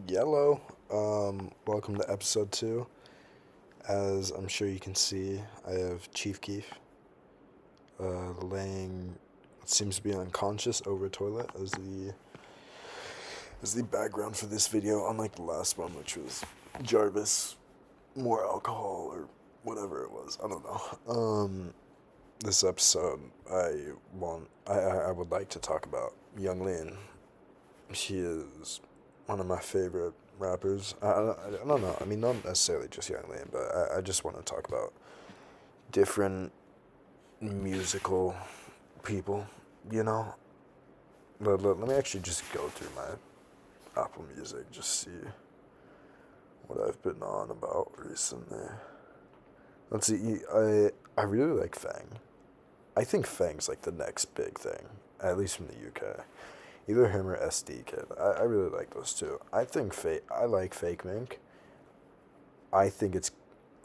Yellow. Welcome to episode 2. As I'm sure you can see, I have Chief Keef laying what seems to be unconscious over a toilet as the background for this video, unlike the last one, which was Jarvis, more alcohol or whatever it was. I don't know. This episode, I would like to talk about Young Lean. She is one of my favorite rappers. I don't know. I mean, not necessarily just Young Lean, but I just want to talk about different musical people, you know? Let me actually just go through my Apple Music, just see what I've been on about recently. Let's see, I really like Fang. I think Fang's like the next big thing, at least from the UK. Either him or SD Kid. I really like those two. I like Fake Mink. I think it's.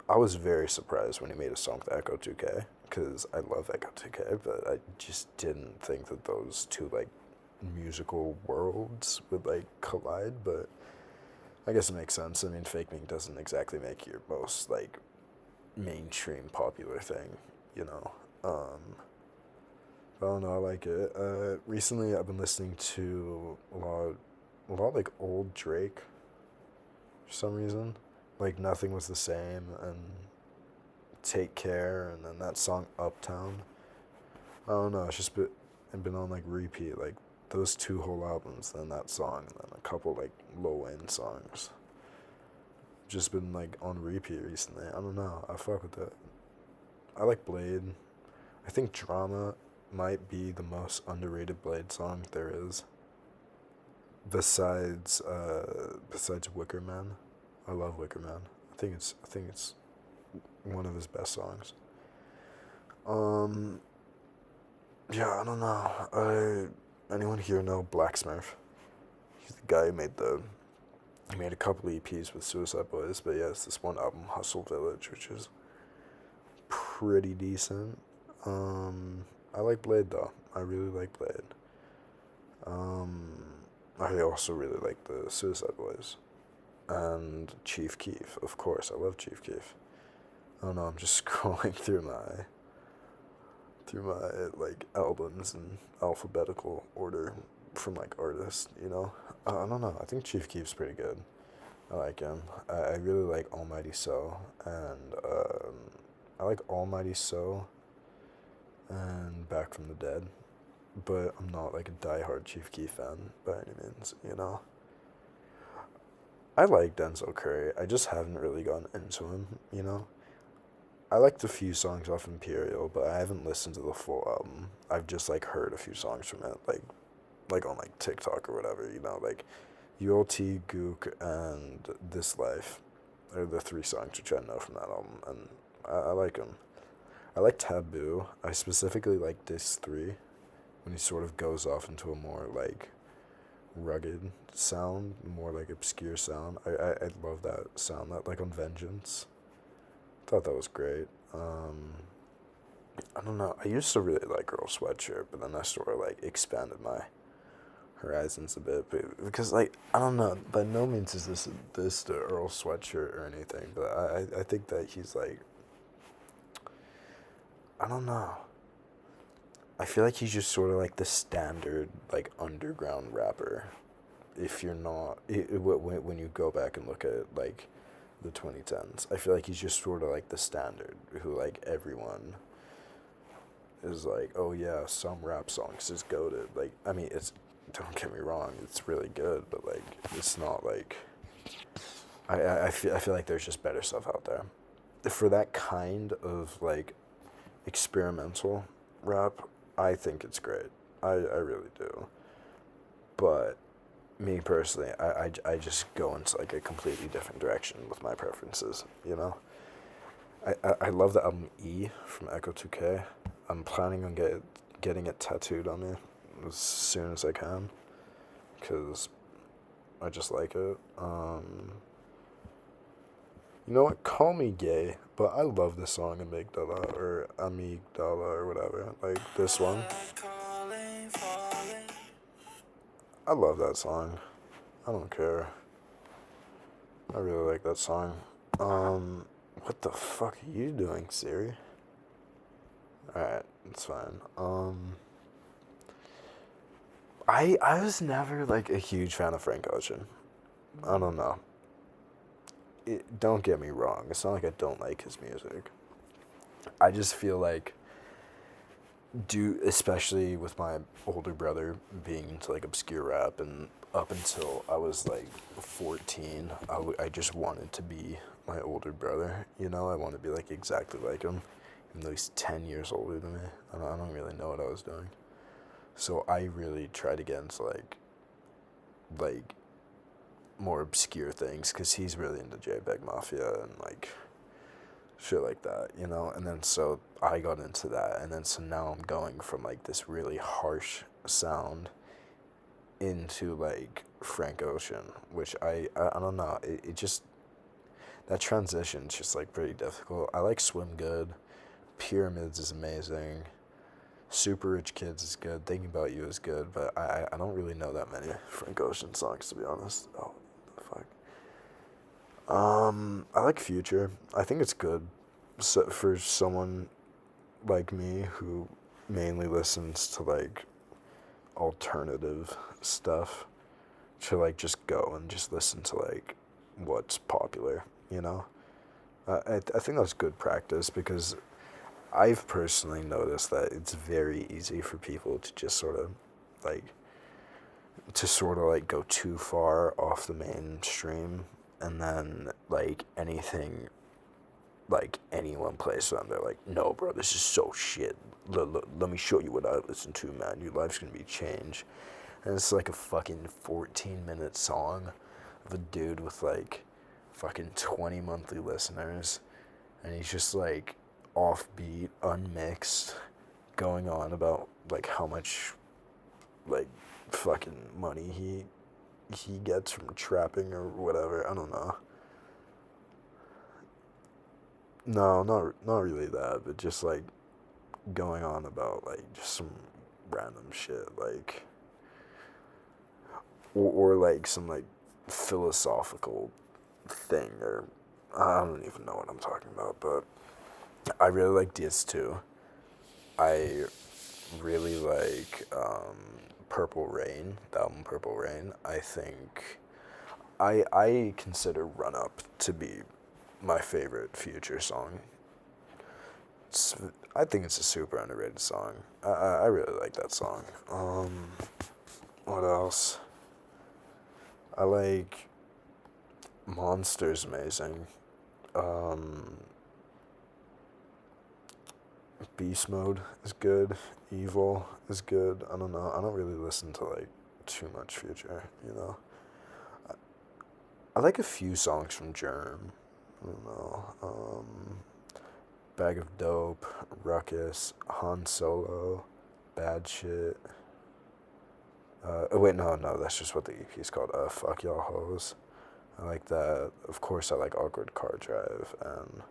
I was very surprised when he made a song with Echo 2K because I love Echo 2K, but I just didn't think that those two like musical worlds would like collide. But I guess it makes sense. I mean, Fake Mink doesn't exactly make your most like mainstream popular thing, you know. I don't know. I like it. Recently, I've been listening to a lot like old Drake for some reason. Like Nothing Was the Same and Take Care, and then that song Uptown. I don't know. It's been on like repeat. Like those two whole albums, then that song, and then a couple like low end songs. Just been like on repeat recently. I don't know. I fuck with it. I like Blade. I think Drama might be the most underrated Blade song there is. Besides Wicker Man. I love Wicker Man. I think it's one of his best songs. Um yeah, I don't know. Anyone here know Black Smurf? He's the guy who he made a couple EPs with Suicide Boys, but yeah, it's this one album, Hustle Village, which is pretty decent. I like Blade though. I really like Blade. Um, I also really like the Suicide Boys and Chief Keef. Of course, I love Chief Keef. I don't know. I'm just scrolling through my like albums in alphabetical order from like artists. I don't know. I think Chief Keef's pretty good. I like him. I really like Almighty So, and I like Almighty So and Back from the Dead, but I'm not like a diehard Chief Keef fan by any means. I like Denzel Curry. I just haven't really gotten into him. I liked a few songs off Imperial, but I haven't listened to the full album. I've just like heard a few songs from it, like on like TikTok or whatever. Like ULT, Gook, and This Life are the three songs which I know from that album, and I like them. I like Taboo. I specifically like Disc 3 when he sort of goes off into a more like rugged sound, more like obscure sound. I love that sound. That like on Vengeance. Thought that was great. I don't know. I used to really like Earl Sweatshirt, but then I sort of like expanded my horizons a bit because like I don't know. By no means is this the Earl Sweatshirt or anything, but I think that he's like I don't know. I feel like he's just sort of like the standard like underground rapper. If you're not when you go back and look at like the 2010s, I feel like he's just sort of like the standard who like everyone is like, oh yeah, some rap songs is goated. Like I mean, it's don't get me wrong, it's really good, but like it's not like I feel like there's just better stuff out there for that kind of like experimental rap. I think it's great. I really do. But me personally, I just go into like a completely different direction with my preferences. I love the album E from Echo 2K. I'm planning on getting it tattooed on me as soon as I can because I just like it. You know what? Call me gay, but I love this song Amygdala or Amygdala or whatever. Like this one. I love that song. I don't care. I really like that song. What the fuck are you doing, Siri? Alright, it's fine. I was never like a huge fan of Frank Ocean. I don't know. Don't get me wrong. It's not like I don't like his music. I just feel like, especially with my older brother being into like obscure rap, and up until I was like 14, I just wanted to be my older brother. You know, I wanted to be like exactly like him, even though he's 10 years older than me. I don't really know what I was doing. So I really tried to get into like more obscure things, because he's really into JPEG Mafia and like shit like that, you know? And then so I got into that, and then so now I'm going from like this really harsh sound into like Frank Ocean, which I don't know, it just, that transition's just like pretty difficult. I like Swim Good, Pyramids is amazing, Super Rich Kids is good, Thinking About You is good, but I don't really know that many Frank Ocean songs, to be honest. Oh, the fuck. I like Future. I think it's good, so, for someone like me who mainly listens to like alternative stuff, to like just go and just listen to like what's popular, you know? I think that's good practice, because I've personally noticed that it's very easy for people to just like sort of like go too far off the mainstream, and then like anything like anyone plays them, they're like, no, bro, this is so shit. Let me show you what I listen to, man. Your life's gonna be changed. And it's like a fucking 14-minute song of a dude with like fucking 20 monthly listeners, and he's just like offbeat, unmixed, going on about like how much like fucking money he gets from trapping or whatever. I don't know. No, not really that, but just like going on about like just some random shit, like, or like some like philosophical thing, or I don't even know what I'm talking about. But I really like DS2. I really like Purple Rain, the album Purple Rain. I think I consider Run Up to be my favorite Future song. It's, I think it's a super underrated song. I really like that song. What else? I like Monster's amazing. Um, Beast Mode is good. Evil is good. I don't know. I don't really listen to like too much Future, you know. I like a few songs from Germ. I don't know. Bag of Dope, Ruckus, Han Solo, Bad Shit. Oh wait, no, that's just what the EP is called. Fuck Y'all Hoes. I like that. Of course, I like Awkward Car Drive and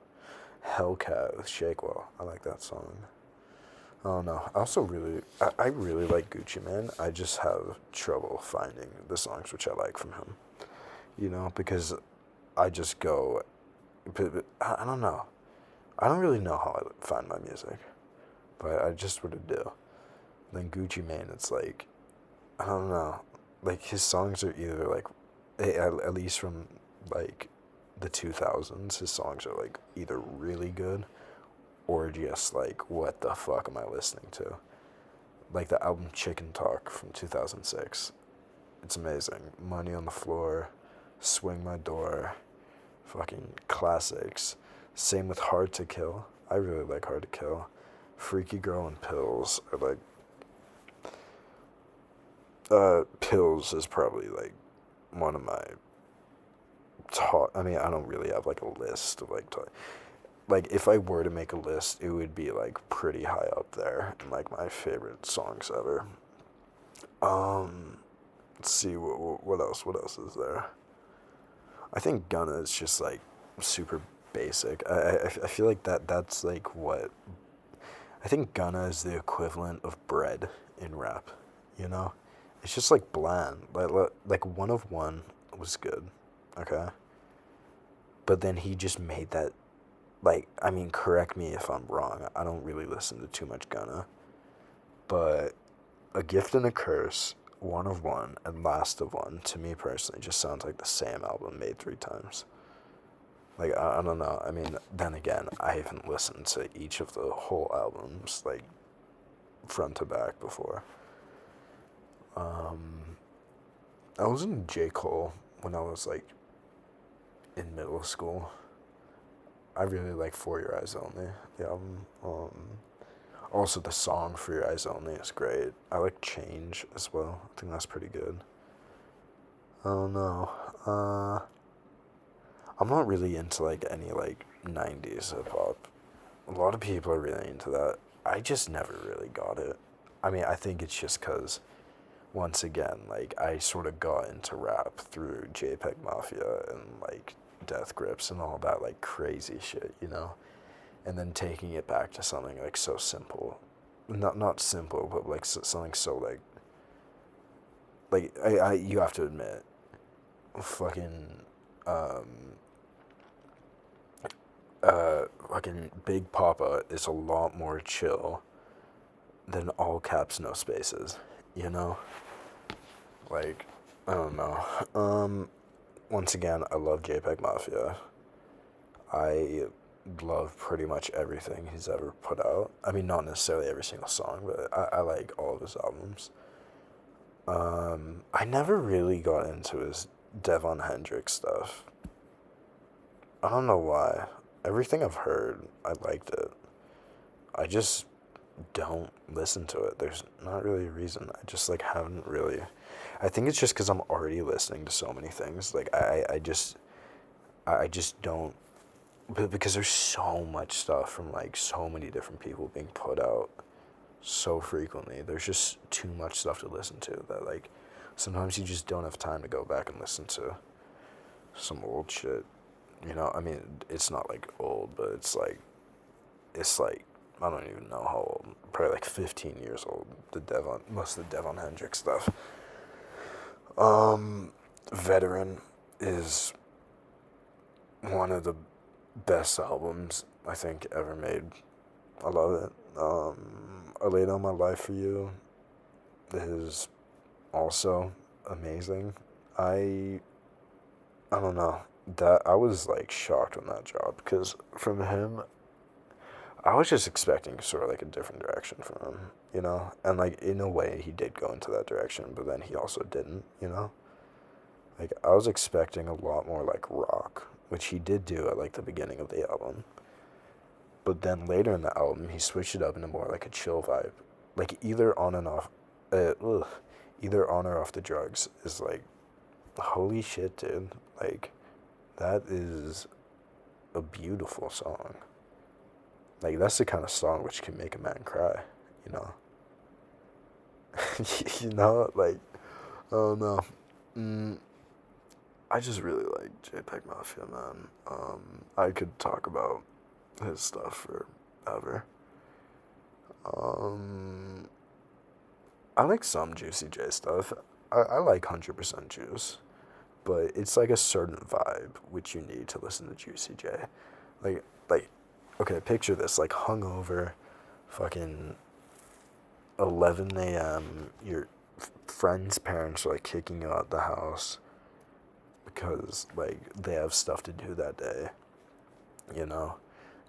Hellcat with Shakewell. I like that song. I don't know. I really like Gucci Mane. I just have trouble finding the songs which I like from him. You know, because I just go, I don't know. I don't really know how I find my music, but I just sort of do. Then Gucci Mane, it's like, I don't know. Like, his songs are either like, at least from like the 2000s, his songs are like either really good or just like, what the fuck am I listening to? Like the album Chicken Talk from 2006. It's amazing. Money on the Floor, Swing My Door, fucking classics. Same with Hard to Kill. I really like Hard to Kill. Freaky Girl and Pills are like, Pills is probably like one of my top. I mean, I don't really have like a list of like if I were to make a list, it would be like pretty high up there in like my favorite songs ever. Let's see what else. What else is there? I think Gunna is just like super basic. I feel like that's like what I think Gunna is the equivalent of bread in rap. You know, it's just like bland. Like One of One was good. Okay. but then he just made that, like, I mean, correct me if I'm wrong. I don't really listen to too much Gunna, but A Gift and a Curse, One of One, and Last of One, to me personally, just sounds like the same album made 3 times. Like, I don't know. I mean, then again, I haven't listened to each of the whole albums, like, front to back before. Um, I was in J. Cole when I was, like, in middle school. I really like For Your Eyes Only, the album. Also, the song For Your Eyes Only is great. I like Change as well. I think that's pretty good. I don't know. I'm not really into like any like 90s hip hop. A lot of people are really into that. I just never really got it. I mean, I think it's just because, once again, like, I sort of got into rap through JPEG Mafia and like Death Grips and all that like crazy shit, you know? And then taking it back to something like so simple. Not simple, but like something so like you have to admit, fucking um fucking Big Papa is a lot more chill than All Caps No Spaces, you know? Like, I don't know. Once again, I love JPEG Mafia. I love pretty much everything he's ever put out. I mean, not necessarily every single song, but I like all of his albums. I never really got into his Devon Hendrix stuff. I don't know why. Everything I've heard, I liked it. I just don't listen to it. There's not really a reason. I just like haven't really. I think it's just because I'm already listening to so many things. Like I just don't. But because there's so much stuff from like so many different people being put out so frequently. There's just too much stuff to listen to that like sometimes you just don't have time to go back and listen to some old shit. You know, I mean, it's not like old, but it's like I don't even know how old. Probably like 15 years old. Most of the Devon Hendrix stuff. Veteran is one of the best albums I think ever made. I love it. I Laid All My Life for You is also amazing. I I don't know. That I was like shocked when that dropped because from him I was just expecting sort of like a different direction from him, you know? And like in a way he did go into that direction, but then he also didn't, you know? Like I was expecting a lot more like rock, which he did do at like the beginning of the album. But then later in the album he switched it up into more like a chill vibe. Like either on and off either on or off the drugs is like holy shit, dude. Like that is a beautiful song. Like that's the kind of song which can make a man cry, you know. You know, like I don't know. I just really like JPEG Mafia, man. I could talk about his stuff forever. Um, I like some Juicy J stuff. I like 100% Juice, but it's like a certain vibe which you need to listen to Juicy J. Like, okay, picture this, like hungover, fucking 11 a.m. Your friend's parents are like kicking you out the house because like they have stuff to do that day. You know,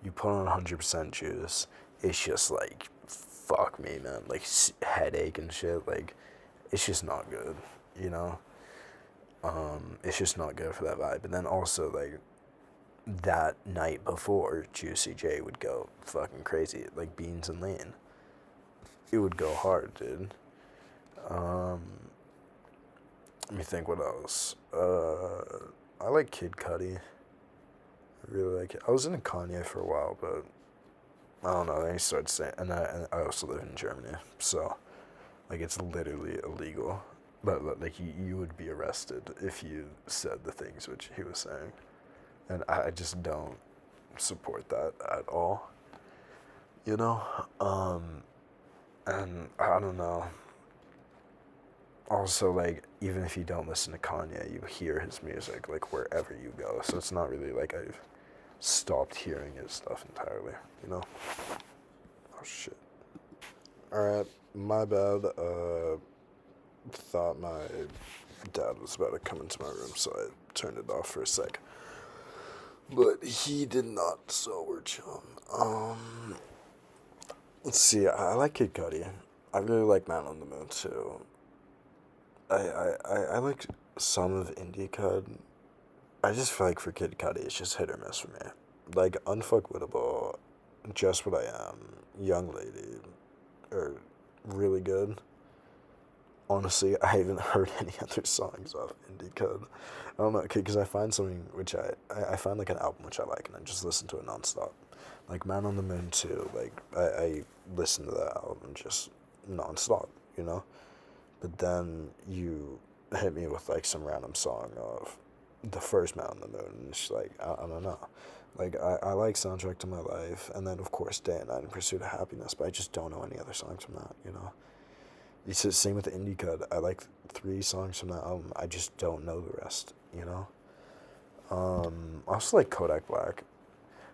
you put on 100% Juice. It's just like fuck me, man. Like headache and shit. Like it's just not good. You know. It's just not good for that vibe. And then also like that night before, Juicy J would go fucking crazy, like Beans and Lean. It would go hard, dude. Um, Let me think what else. I like Kid Cudi. I really like it. I was into Kanye for a while, but I don't know. Then he started saying, and I also live in Germany, so like it's literally illegal. But like you would be arrested if you said the things which he was saying, and I just don't support that at all. You know, and I don't know. also, like, even if you don't listen to Kanye, you hear his music, like, wherever you go. So it's not really like I've stopped hearing his stuff entirely, you know? Oh, shit. Alright, my bad. Thought my dad was about to come into my room, so I turned it off for a sec. But he did not, so we're chilling. Let's see, I like Kid Cudi. I really like Man on the Moon, too. I like some of Indie Cud. I just feel like for Kid Cudi, it's just hit or miss for me. Like, Unfuckwittable, Just What I Am, Young Lady, are really good. Honestly, I haven't heard any other songs off Indie Cud. I don't know, because I find something which I find like an album which I like, and I just listen to it nonstop. Like Man on the Moon too. Like I listen to that album just nonstop, you know. But then you hit me with like some random song of the first Man on the Moon, and it's like I don't know. Like I like Soundtrack to My Life, and then of course Day and Night in Pursuit of Happiness, but I just don't know any other songs from that, you know. It's the same with the Indie Cut. I like 3 songs from that album. I just don't know the rest, you know? I also like Kodak Black.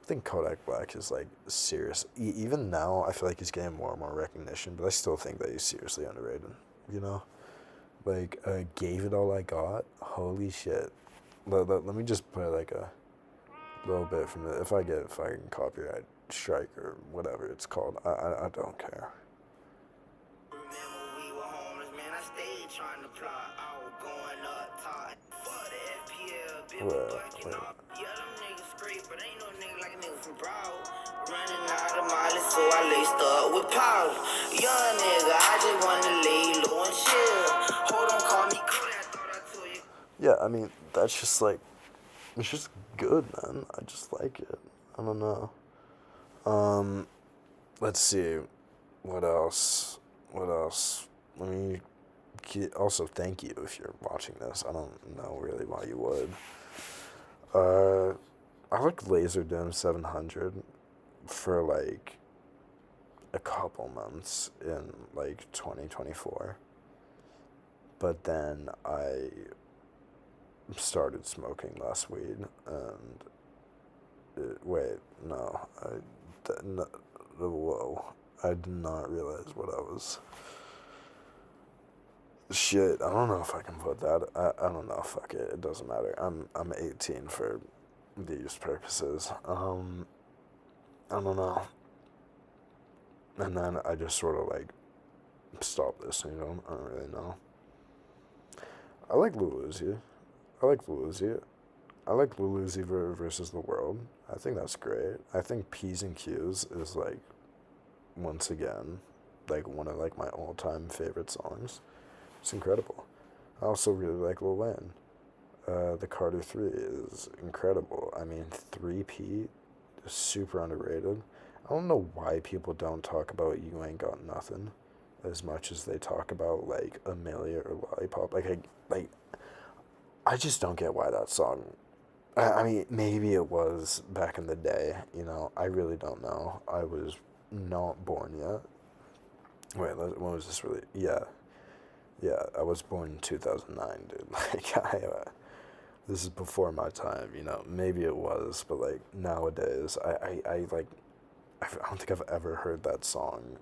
I think Kodak Black is like serious. Even now, I feel like he's getting more and more recognition, but I still think that he's seriously underrated, you know? Like, Gave It All I Got. Holy shit. Let me just play like a little bit from it. If I get fucking copyright strike or whatever it's called, I don't care. Wait, wait. Running out of mileage, so I laced up with power. Young nigga, I just wanna lay low and chill. Hold on, call me Cody, I thought I told you. Yeah, I mean, that's just like, it's just good, man. I just like it. I don't know. Let's see. What else? What else? Let me also thank you if you're watching this. I don't know really why you would. I like Laserdome 700 for like a couple months in like 2024. But then I started smoking less weed, and wait, no, no, whoa, I did not realize what I was. Shit, I don't know if I can put that. I don't know. Fuck it. It doesn't matter. I'm 18 for these purposes. I don't know. And then I just sort of like stopped listening to them. I don't really know. I like Lil Uzi. I like Lil Uzi. I like Lil Uzi versus the World. I think that's great. I think P's and Q's is like, once again, like one of like my all-time favorite songs. It's incredible. I also really like Lil Wayne. The Carter 3 is incredible. I mean, 3P is super underrated. I don't know why people don't talk about You Ain't Got Nothing as much as they talk about like Amelia or Lollipop. I just don't get why that song. I mean, maybe it was back in the day, you know. I really don't know. I was not born yet. Wait, when was this really? Yeah, I was born in 2009, dude. Like, this is before my time, you know. Maybe it was, but like nowadays, I like, I don't think I've ever heard that song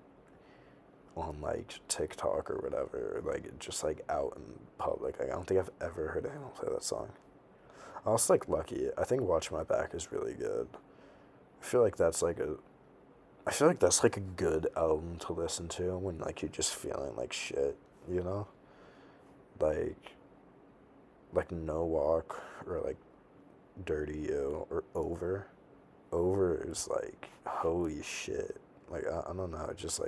on like TikTok or whatever, like just like out in public. Like, I don't think I've ever heard anyone play that song. I also like Lucky. I think Watch My Back is really good. I feel like that's like a I feel like that's like a good album to listen to when like you're just feeling like shit, you know? Like No Walk or like Dirty You or Over. Over is like holy shit. Like I don't know, it's just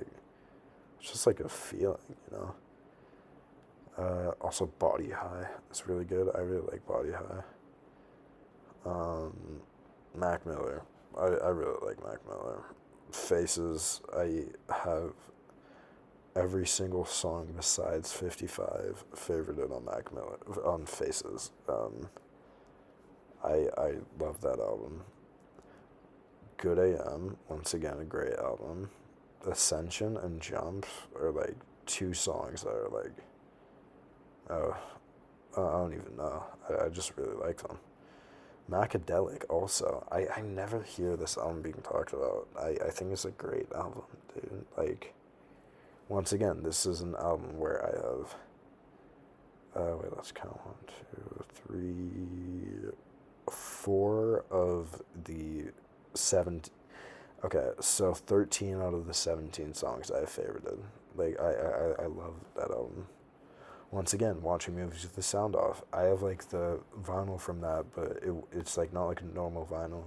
like a feeling, you know? Also Body High is really good. I really like Body High. Mac Miller. I really like Mac Miller. Faces, I have every single song besides 55 favorited on Mac Miller, on Faces. I love that album. Good AM, once again a great album. Ascension and Jump are like 2 songs that are like Oh, I don't even know. I just really like them. Macadelic also. I never hear this album being talked about. I think it's a great album, dude. Like, once again, this is an album where I have. Wait, let's count. 1, 2, 3, 4 of the 7. Okay, so 13 out of the 17 songs I have favorited. Like, I love that album. Once again, watching movies with the sound off. I have like the vinyl from that, but it's like not like a normal vinyl.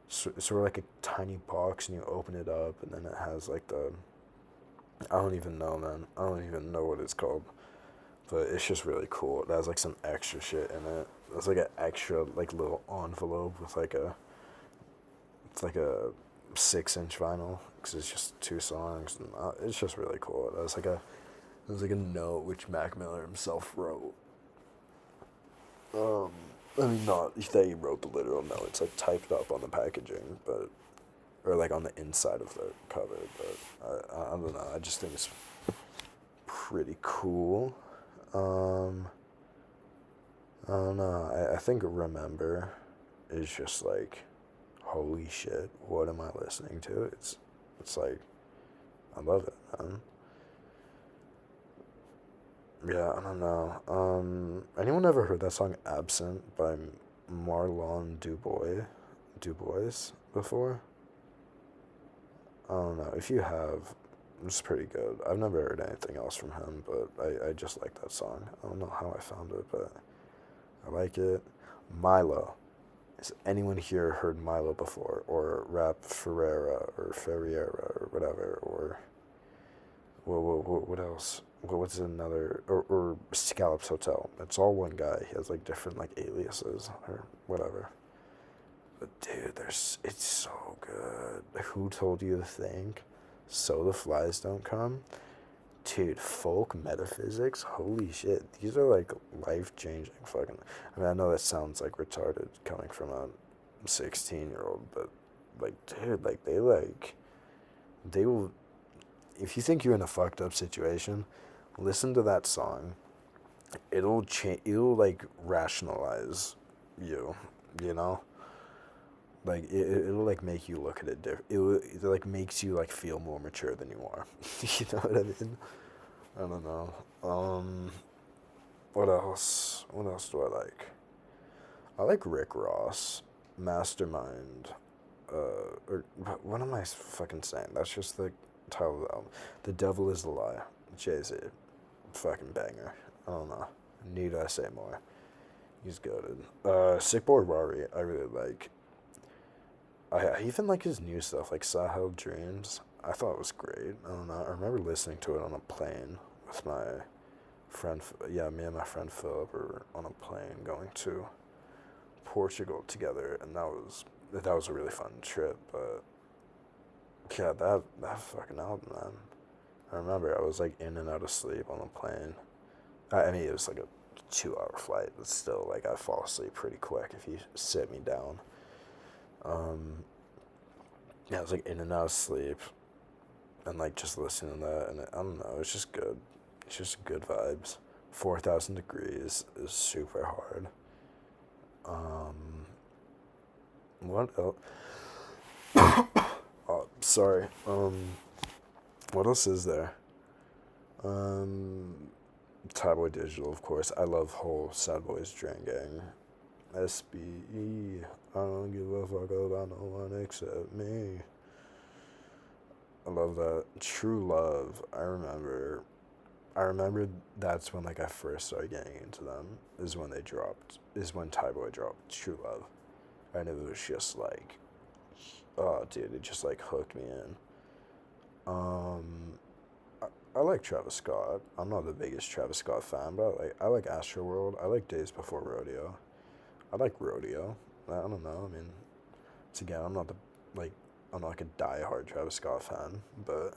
It's sort of like a tiny box, and you open it up, and then it has like the. I don't even know, man. I don't even know what it's called, but it's just really cool. It has like some extra shit in it. It's like an extra like little envelope with like a. It's like a 6-inch vinyl because it's just 2 songs, and it's just really cool. It was like a note which Mac Miller himself wrote. Um, I mean, not that he wrote the literal note. It's like typed up on the packaging, but or like on the inside of the cover. But I don't know. I just think it's pretty cool. Um, I don't know. I think Remember is just like, holy shit, what am I listening to? It's like, I love it, man. Yeah, I don't know. Anyone ever heard that song "Absent" by Marlon Dubois before? I don't know. If you have, it's pretty good. I've never heard anything else from him, but I just like that song. I don't know how I found it, but I like it. Milo. Has anyone here heard Milo before? Or Rap Ferreira or Ferreira or whatever? Or what else? What's another? Or Scallops Hotel. It's all one guy. He has like different like aliases or whatever. But dude, it's so good. Who told you to think? So the flies don't come? Dude, folk metaphysics? Holy shit. These are like life changing fucking. I mean, I know that sounds like retarded coming from a 16-year-old, but like, dude, they will. If you think you're in a fucked up situation, listen to that song. It'll change. It'll like rationalize you, you know? Like it'll like make you look at it different. It like makes you like feel more mature than you are. You know what I mean? I don't know. What else? What else do I like? I like Rick Ross, Mastermind. Or what am I fucking saying? That's just the title of the album. The Devil Is a Lie. Jay-Z. Fucking banger. I don't know. Need I say more? He's goated. Sick Boy Rory, I really like. I even like his new stuff, like Sahel Dreams. I thought it was great. I don't know. I remember listening to it on a plane with my friend. Yeah, me and my friend Philip were on a plane going to Portugal together, and that was a really fun trip. But yeah, that fucking album, man. I remember I was like in and out of sleep on the plane. I mean, it was like a 2-hour flight, but still, like I fall asleep pretty quick if you sit me down. Um, yeah, I was like in and out of sleep, and like just listening to that, and I don't know, it's just good. It's just good vibes. 4,000 Degrees is super hard. Um, what else? Oh, sorry. What else is there? Um, Tabloid Digital, of course. I love whole Sad Boys Drain Gang. SBE. I don't give a fuck about no one except me. I love that. True Love. I remember that's when like I first started getting into them. Is when Ty Boy dropped True Love. And it was just like, oh dude, it just like hooked me in. Um, I like Travis Scott. I'm not the biggest Travis Scott fan, but I like Astroworld. I like Days Before Rodeo. I like Rodeo. I don't know. I mean, it's again, like I'm not like a die-hard Travis Scott fan, but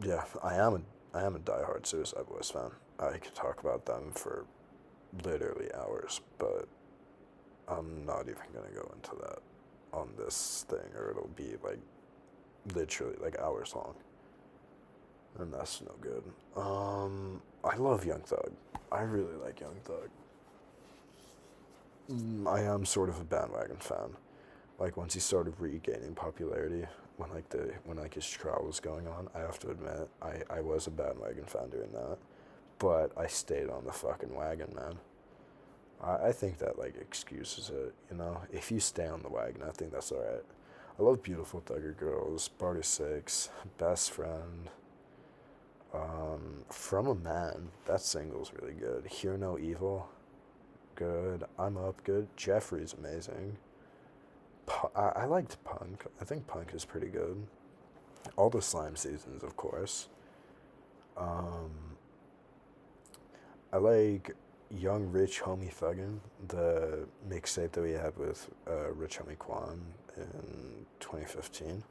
yeah, I am a die-hard Suicide Boys fan. I could talk about them for literally hours, but I'm not even gonna go into that on this thing, or it'll be like literally like hours long, and that's no good. I love Young Thug. I really like Young Thug. I am sort of a bandwagon fan. Like once he started regaining popularity, when like his trial was going on, I have to admit I was a bandwagon fan doing that. But I stayed on the fucking wagon, man. I think that like excuses it, you know. If you stay on the wagon, I think that's alright. I love Beautiful Thugger Girls, Barter Six, Best Friend. From a Man, that single's really good. Hear No Evil, good. I'm Up, good. Jeffrey's amazing. I liked Punk. I think Punk is pretty good. All the Slime seasons, of course. Um, I like Young Rich Homie Thuggin', the mixtape that we had with Rich Homie Quan in 2015.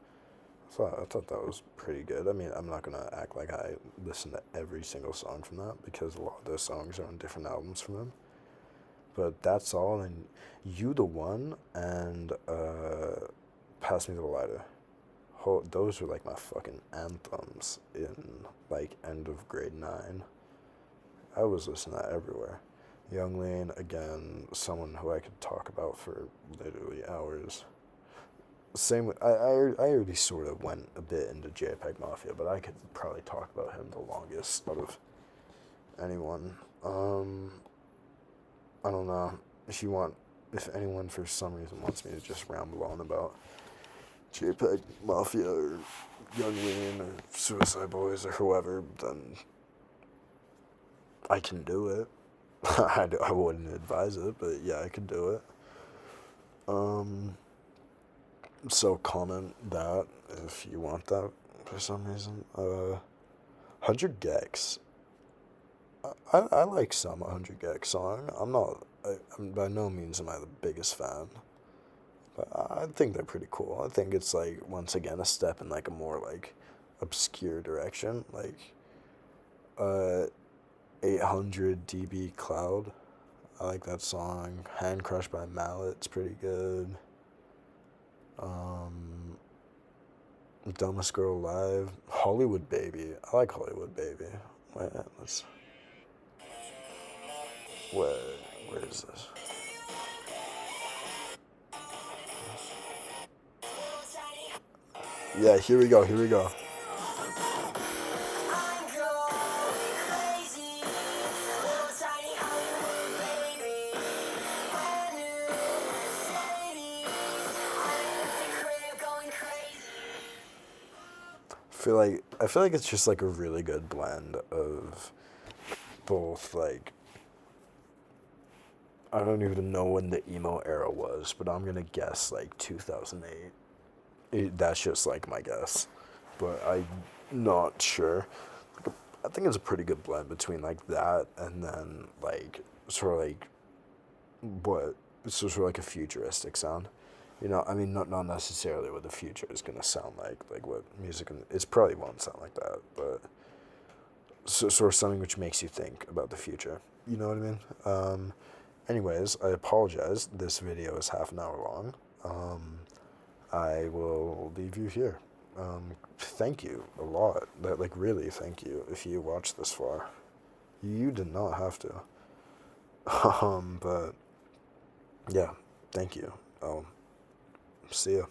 I thought that was pretty good. I mean, I'm not gonna act like I listen to every single song from that because a lot of those songs are on different albums from him. But that's all. And You the One and Pass Me the Lighter. Those were like my fucking anthems in like end of grade 9. I was listening to that everywhere. Young Lean, again, someone who I could talk about for literally hours. Same with, I already sort of went a bit into JPEG Mafia, but I could probably talk about him the longest out of anyone. I don't know. If anyone for some reason wants me to just ramble on about JPEG Mafia or Young Lean or Suicide Boys or whoever, then I can do it. I wouldn't advise it, but yeah, I could do it. So comment that if you want that for some reason. 100 Gex. I like some 100 Gex song. I'm by no means am I the biggest fan. But I think they're pretty cool. I think it's like once again a step in like a more like obscure direction. Like 800 dB Cloud. I like that song. Hand Crushed by Mallet's pretty good. Dumbest Girl Alive. Hollywood Baby. I like Hollywood Baby. Wait, let's. Where, where is this? Yeah, here we go, here we go. I feel like it's just like a really good blend of both like I don't even know when the emo era was, but I'm gonna guess like 2008. That's just like my guess, but I'm not sure. I think it's a pretty good blend between like that and then like sort of like what sort of like a futuristic sound. You know, I mean, not necessarily what the future is gonna sound like what music. It's probably won't sound like that, but sort of something which makes you think about the future. You know what I mean? Anyways, I apologize. This video is half an hour long. I will leave you here. Thank you a lot. Like really, thank you if you watched this far. You did not have to. But yeah, thank you. See ya.